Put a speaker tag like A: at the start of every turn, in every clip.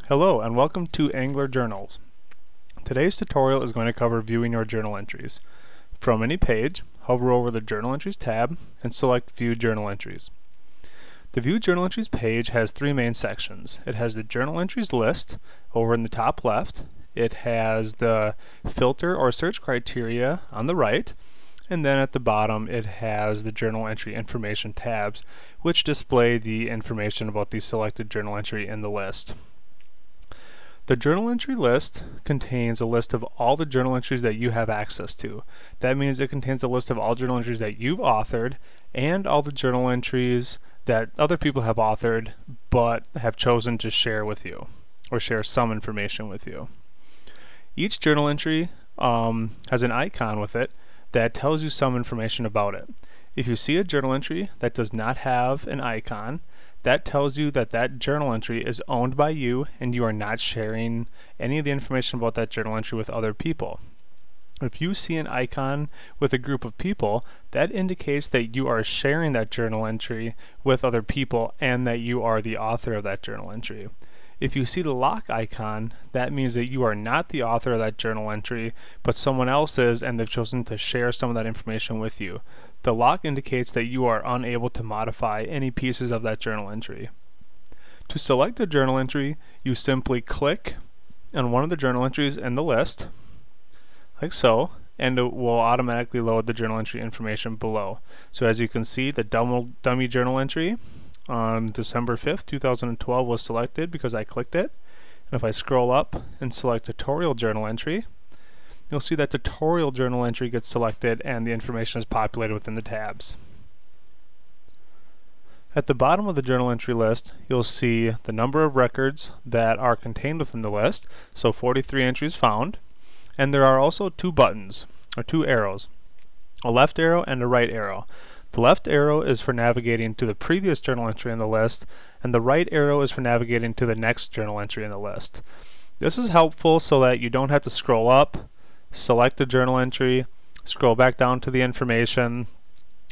A: Hello and welcome to Angler Journals. Today's tutorial is going to cover viewing your journal entries. From any page, hover over the Journal Entries tab and select View Journal Entries. The View Journal Entries page has three main sections. It has the Journal Entries list over in the top left. It has the filter or search criteria on the right. And then at the bottom it has the Journal Entry Information tabs, which display the information about the selected journal entry in the list. The journal entry list contains a list of all the journal entries that you have access to. That means it contains a list of all journal entries that you've authored and all the journal entries that other people have authored but have chosen to share with you or share some information with you. Each journal entry has an icon with it that tells you some information about it. If you see a journal entry that does not have an icon, that tells you that that journal entry is owned by you and you are not sharing any of the information about that journal entry with other people. If you see an icon with a group of people, that indicates that you are sharing that journal entry with other people and that you are the author of that journal entry. If you see the lock icon, that means that you are not the author of that journal entry, but someone else is, and they've chosen to share some of that information with you. The lock indicates that you are unable to modify any pieces of that journal entry. To select a journal entry, you simply click on one of the journal entries in the list, like so, and it will automatically load the journal entry information below. So as you can see, the dummy journal entry on December 5th, 2012 was selected because I clicked it. And if I scroll up and select tutorial journal entry, you'll see that tutorial journal entry gets selected and the information is populated within the tabs. At the bottom of the journal entry list, you'll see the number of records that are contained within the list, so 43 entries found, and there are also two buttons, or two arrows, a left arrow and a right arrow. The left arrow is for navigating to the previous journal entry in the list, and the right arrow is for navigating to the next journal entry in the list. This is helpful so that you don't have to scroll up, select a journal entry, scroll back down to the information,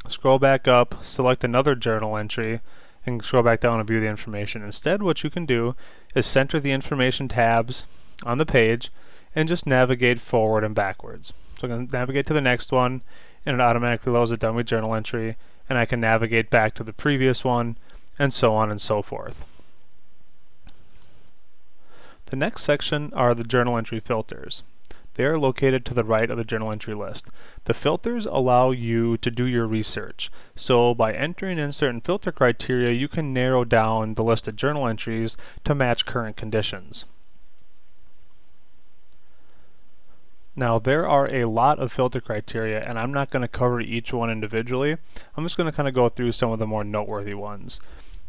A: scroll back up, select another journal entry, and scroll back down and view the information. Instead, what you can do is center the information tabs on the page and just navigate forward and backwards. So I'm going to navigate to the next one, and it automatically loads a dummy journal entry, and I can navigate back to the previous one, and so on and so forth. The next section are the journal entry filters. They are located to the right of the journal entry list. The filters allow you to do your research. So by entering in certain filter criteria, you can narrow down the list of journal entries to match current conditions. Now there are a lot of filter criteria, and I'm not going to cover each one individually. I'm just going to kind of go through some of the more noteworthy ones.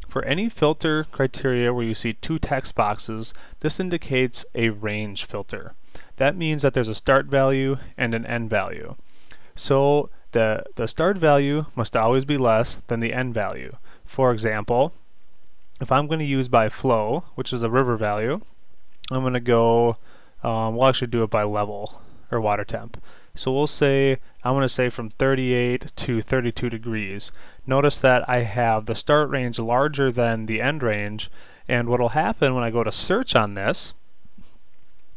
A: For any filter criteria where you see two text boxes, this indicates a range filter. That means that there's a start value and an end value. So the start value must always be less than the end value. For example, if I'm going to use by flow, which is a river value, I'm going to go, we'll actually do it by level or water temp. So we'll say, I'm going to say from 38 to 32 degrees. Notice that I have the start range larger than the end range, and what will happen when I go to search on this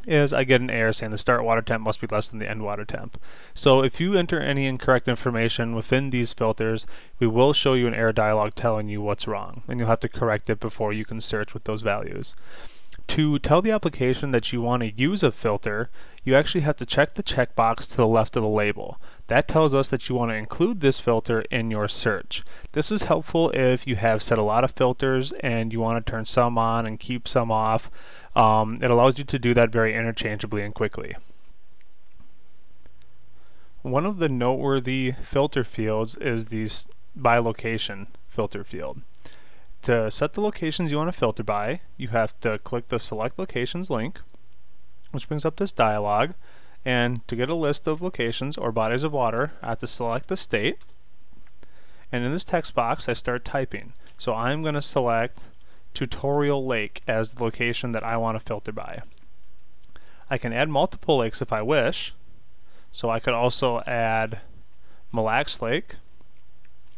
A: is I get an error saying the start water temp must be less than the end water temp. So if you enter any incorrect information within these filters, we will show you an error dialog telling you what's wrong, and you'll have to correct it before you can search with those values. To tell the application that you want to use a filter, you actually have to check the checkbox to the left of the label. That tells us that you want to include this filter in your search. This is helpful if you have set a lot of filters and you want to turn some on and keep some off. It allows you to do that very interchangeably and quickly. One of the noteworthy filter fields is the by location filter field. To set the locations you want to filter by, you have to click the Select Locations link, which brings up this dialog, and to get a list of locations or bodies of water, I have to select the state, and in this text box I start typing. So I'm going to select Tutorial Lake as the location that I want to filter by. I can add multiple lakes if I wish, so I could also add Mille Lacs Lake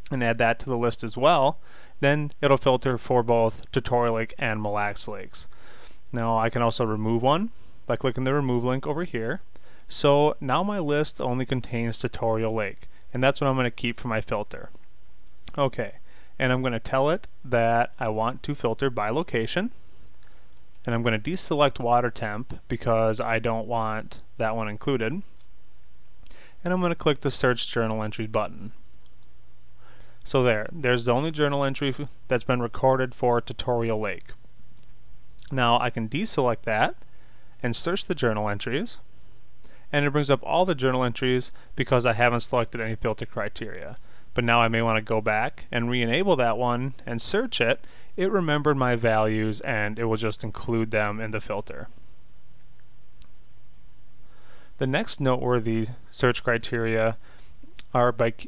A: and add that to the list as well. Then it'll filter for both Tutorial Lake and Mille Lacs Lakes. Now I can also remove one by clicking the remove link over here. So now my list only contains Tutorial Lake, and that's what I'm going to keep for my filter. Okay, and I'm going to tell it that I want to filter by location, and I'm going to deselect water temp because I don't want that one included, and I'm going to click the Search Journal Entries button. So there's the only journal entry that's been recorded for Tutorial Lake. Now I can deselect that and search the journal entries, and it brings up all the journal entries because I haven't selected any filter criteria. But now I may want to go back and re-enable that one and search it. It remembered my values and it will just include them in the filter. The next noteworthy search criteria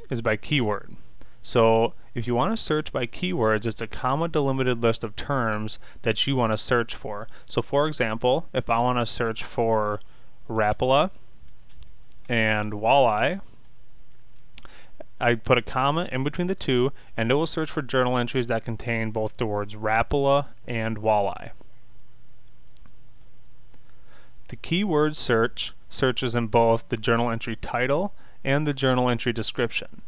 A: is by keyword. So if you want to search by keywords, it's a comma delimited list of terms that you want to search for. So for example, if I want to search for Rapala and walleye, I put a comma in between the two, and it will search for journal entries that contain both the words Rapala and walleye. The keyword search searches in both the journal entry title and the journal entry description.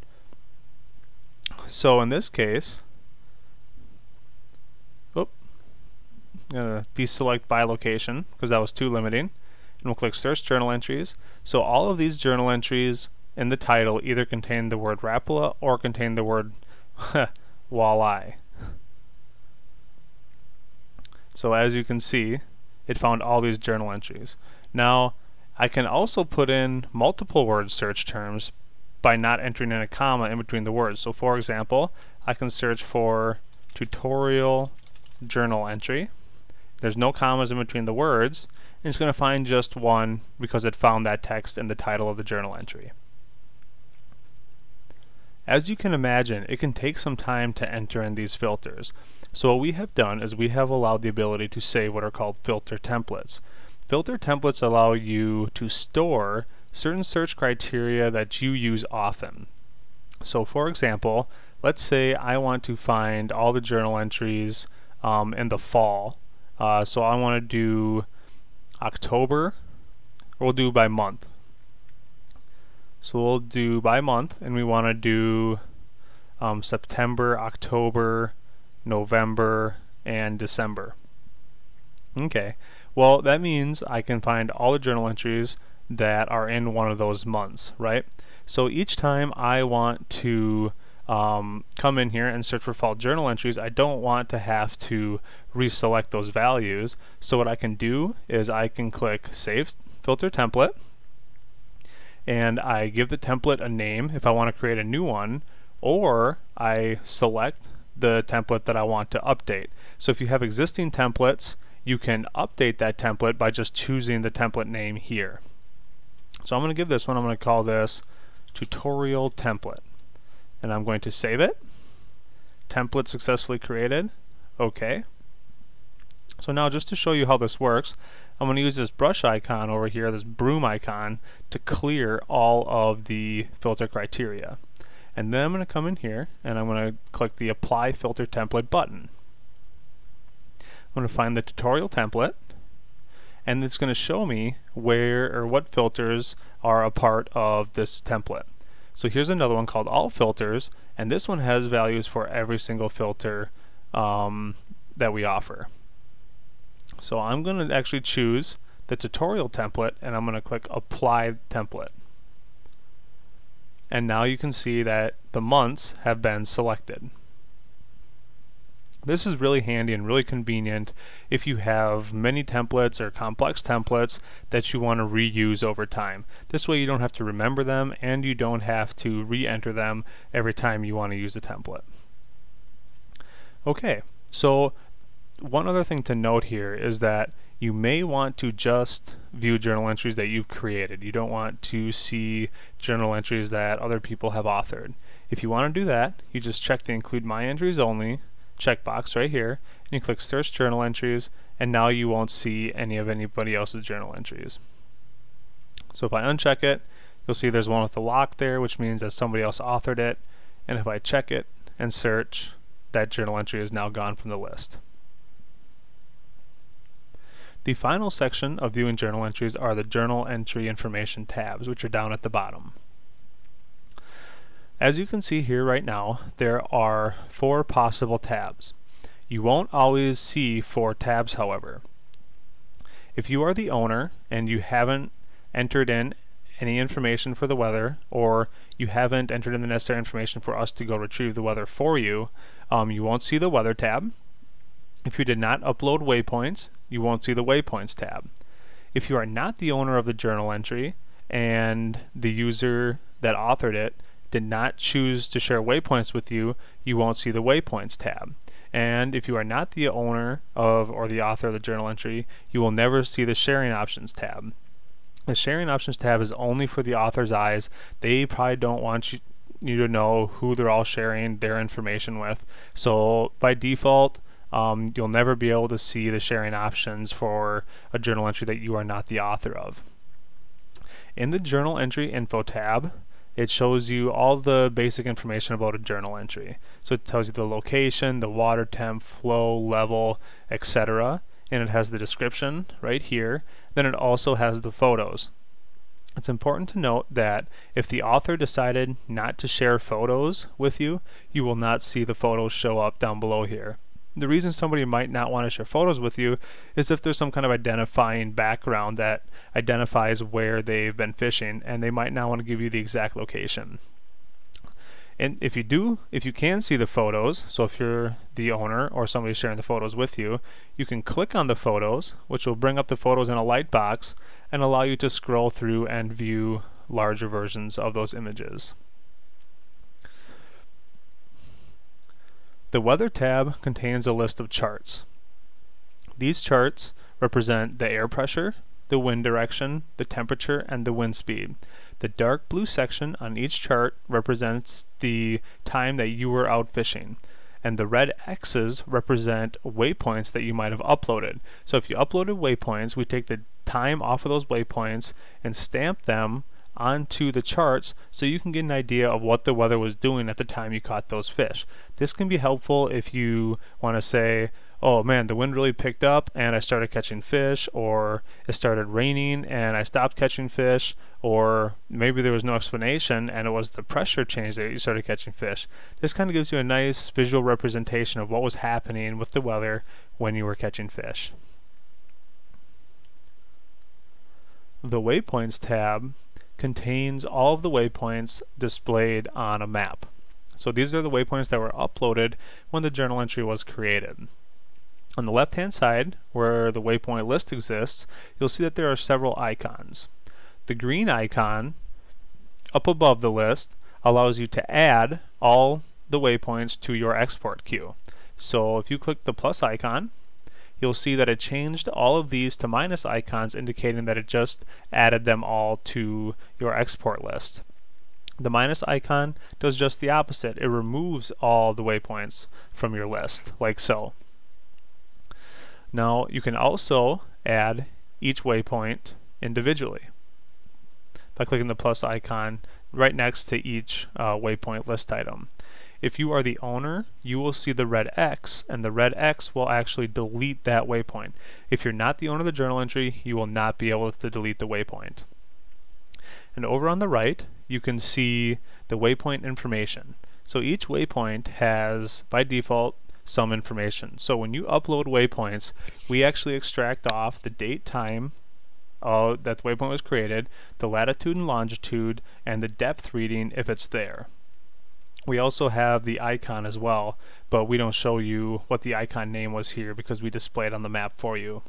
A: So in this case, I'm going to deselect by location because that was too limiting, and we'll click Search Journal Entries. So all of these journal entries in the title either contain the word Rapala or contain the word walleye. So as you can see, it found all these journal entries. Now I can also put in multiple word search terms by not entering in a comma in between the words. So for example, I can search for tutorial journal entry. There's no commas in between the words, and it's going to find just one because it found that text in the title of the journal entry. As you can imagine, it can take some time to enter in these filters. So what we have done is we have allowed the ability to save what are called filter templates. Filter templates allow you to store certain search criteria that you use often. So for example, let's say I want to find all the journal entries in the fall. So I want to do October, or we'll do by month. So we'll do by month, and we want to do September, October, November, and December. Okay, well that means I can find all the journal entries that are in one of those months, right? So each time I want to come in here and search for fall journal entries, I don't want to have to reselect those values. So what I can do is I can click Save Filter Template, and I give the template a name if I want to create a new one, or I select the template that I want to update. So if you have existing templates, you can update that template by just choosing the template name here. So I'm going to give this one, I'm going to call this tutorial template, and I'm going to save it. Template successfully created. Okay. So now just to show you how this works, I'm going to use this brush icon over here, this broom icon, to clear all of the filter criteria. And then I'm going to come in here and I'm going to click the Apply Filter Template button. I'm going to find the tutorial template, and it's going to show me where or what filters are a part of this template. So here's another one called All Filters, and this one has values for every single filter that we offer. So I'm going to actually choose the tutorial template, and I'm going to click Apply Template. And now you can see that the months have been selected. This is really handy and really convenient if you have many templates or complex templates that you want to reuse over time. This way you don't have to remember them, and you don't have to re-enter them every time you want to use a template. Okay, so one other thing to note here is that you may want to just view journal entries that you've created. You don't want to see journal entries that other people have authored. If you want to do that, you just check the Include My Entries Only checkbox right here, and you click Search Journal Entries, and now you won't see any of anybody else's journal entries. So if I uncheck it, you'll see there's one with a lock there, which means that somebody else authored it, and if I check it and search, that journal entry is now gone from the list. The final section of viewing journal entries are the journal entry information tabs, which are down at the bottom. As you can see here right now, there are 4 possible tabs. You won't always see 4 tabs, however. If you are the owner and you haven't entered in any information for the weather, or you haven't entered in the necessary information for us to go retrieve the weather for you, you won't see the weather tab. If you did not upload waypoints, you won't see the waypoints tab. If you are not the owner of the journal entry and the user that authored it did not choose to share waypoints with you, you won't see the waypoints tab. And if you are not the owner of or the author of the journal entry, you will never see the sharing options tab. The sharing options tab is only for the author's eyes. They probably don't want you to know who they're all sharing their information with. So by default, you'll never be able to see the sharing options for a journal entry that you are not the author of. In the journal entry info tab, it shows you all the basic information about a journal entry. So it tells you the location, the water temp, flow, level, etc. And it has the description right here. Then it also has the photos. It's important to note that if the author decided not to share photos with you, you will not see the photos show up down below here. The reason somebody might not want to share photos with you is if there's some kind of identifying background that identifies where they've been fishing, and they might not want to give you the exact location. And if you can see the photos, so if you're the owner or somebody sharing the photos with you, you can click on the photos, which will bring up the photos in a light box and allow you to scroll through and view larger versions of those images. The Weather tab contains a list of charts. These charts represent the air pressure, the wind direction, the temperature, and the wind speed. The dark blue section on each chart represents the time that you were out fishing, and the red X's represent waypoints that you might have uploaded. So if you uploaded waypoints, we take the time off of those waypoints and stamp them onto the charts so you can get an idea of what the weather was doing at the time you caught those fish. This can be helpful if you want to say, oh man, the wind really picked up and I started catching fish, or it started raining and I stopped catching fish, or maybe there was no explanation and it was the pressure change that you started catching fish. This kind of gives you a nice visual representation of what was happening with the weather when you were catching fish. The Waypoints tab contains all of the waypoints displayed on a map. So these are the waypoints that were uploaded when the journal entry was created. On the left hand side, where the waypoint list exists, you'll see that there are several icons. The green icon up above the list allows you to add all the waypoints to your export queue. So if you click the plus icon, you'll see that it changed all of these to minus icons, indicating that it just added them all to your export list. The minus icon does just the opposite. It removes all the waypoints from your list, like so. Now you can also add each waypoint individually by clicking the plus icon right next to each waypoint list item. If you are the owner, you will see the red X, and the red X will actually delete that waypoint. If you're not the owner of the journal entry, you will not be able to delete the waypoint. And over on the right, you can see the waypoint information. So each waypoint has, by default, some information. So when you upload waypoints, we actually extract off the date, time that the waypoint was created, the latitude and longitude, and the depth reading if it's there. We also have the icon as well, but we don't show you what the icon name was here because we display it on the map for you.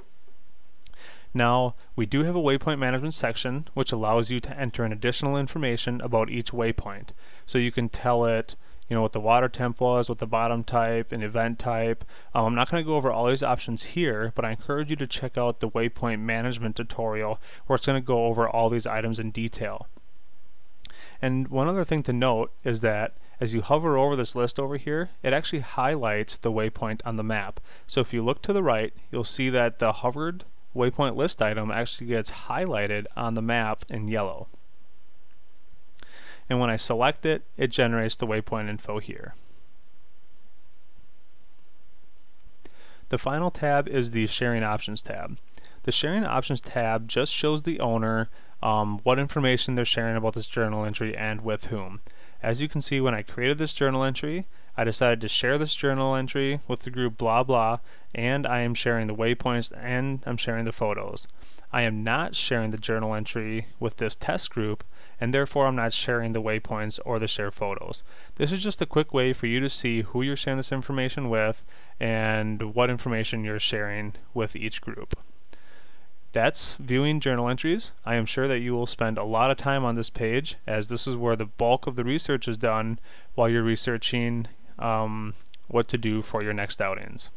A: Now, we do have a waypoint management section which allows you to enter in additional information about each waypoint. So you can tell it, what the water temp was, what the bottom type, an event type. I'm not going to go over all these options here, but I encourage you to check out the waypoint management tutorial where it's going to go over all these items in detail. And one other thing to note is that as you hover over this list over here, it actually highlights the waypoint on the map. So if you look to the right, you'll see that the hovered waypoint list item actually gets highlighted on the map in yellow. And when I select it, it generates the waypoint info here. The final tab is the Sharing Options tab. The Sharing Options tab just shows the owner what information they're sharing about this journal entry and with whom. As you can see, when I created this journal entry, I decided to share this journal entry with the group blah blah, and I am sharing the waypoints and I'm sharing the photos. I am not sharing the journal entry with this test group, and therefore I'm not sharing the waypoints or the share photos. This is just a quick way for you to see who you're sharing this information with and what information you're sharing with each group. That's viewing journal entries. I am sure that you will spend a lot of time on this page, as this is where the bulk of the research is done while you're researching what to do for your next outings.